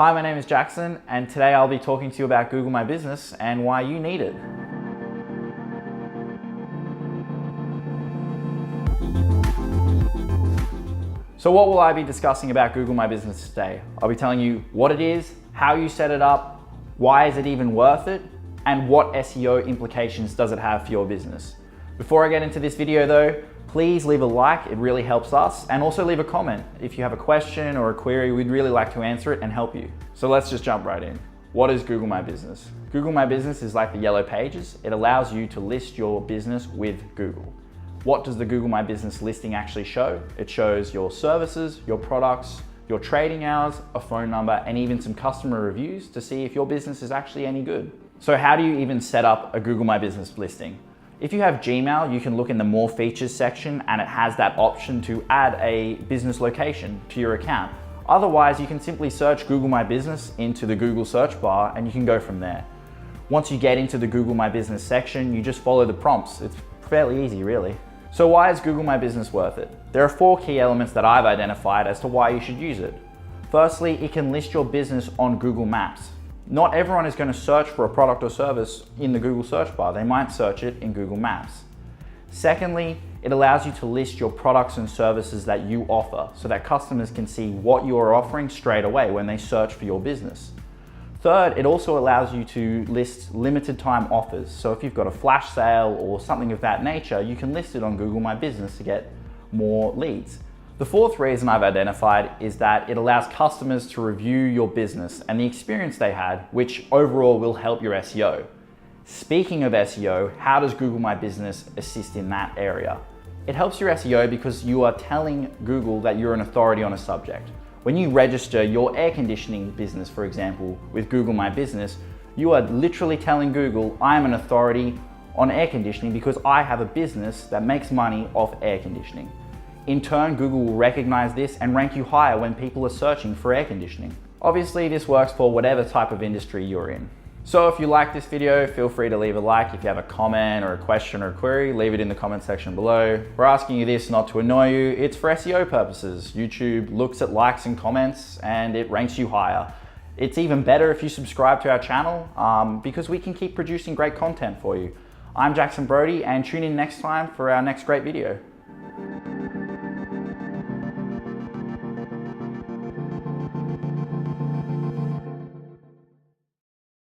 Hi, my name is Jackson, and today I'll be talking to you about Google My Business and why you need it. So what will I be discussing about Google My Business today? I'll be telling you what it is, how you set it up, why is it even worth it, and what SEO implications does it have for your business. Before I get into this video though, please leave a like, it really helps us, and also leave a comment. If you have a question or a query, we'd really like to answer it and help you. So let's just jump right in. What is Google My Business? Google My Business is like the yellow pages. It allows you to list your business with Google. What does the Google My Business listing actually show? It shows your services, your products, your trading hours, a phone number, and even some customer reviews to see if your business is actually any good. So how do you even set up a Google My Business listing? If you have Gmail, you can look in the More Features section and it has that option to add a business location to your account. Otherwise, you can simply search Google My Business into the Google search bar and you can go from there. Once you get into the Google My Business section, you just follow the prompts. It's fairly easy, really. So why is Google My Business worth it? There are 4 key elements that I've identified as to why you should use it. Firstly, it can list your business on Google Maps. Not everyone is going to search for a product or service in the Google search bar. They might search it in Google Maps. Secondly, it allows you to list your products and services that you offer so that customers can see what you are offering straight away when they search for your business. Third, it also allows you to list limited time offers. So if you've got a flash sale or something of that nature, you can list it on Google My Business to get more leads. The fourth reason I've identified is that it allows customers to review your business and the experience they had, which overall will help your SEO. Speaking of SEO, how does Google My Business assist in that area? It helps your SEO because you are telling Google that you're an authority on a subject. When you register your air conditioning business, for example, with Google My Business, you are literally telling Google, I am an authority on air conditioning because I have a business that makes money off air conditioning. In turn, Google will recognize this and rank you higher when people are searching for air conditioning. Obviously, this works for whatever type of industry you're in. So if you like this video, feel free to leave a like. If you have a comment or a question or a query, leave it in the comment section below. We're asking you this not to annoy you, it's for SEO purposes. YouTube looks at likes and comments and it ranks you higher. It's even better if you subscribe to our channel because we can keep producing great content for you. I'm Jackson Brody and tune in next time for our next great video.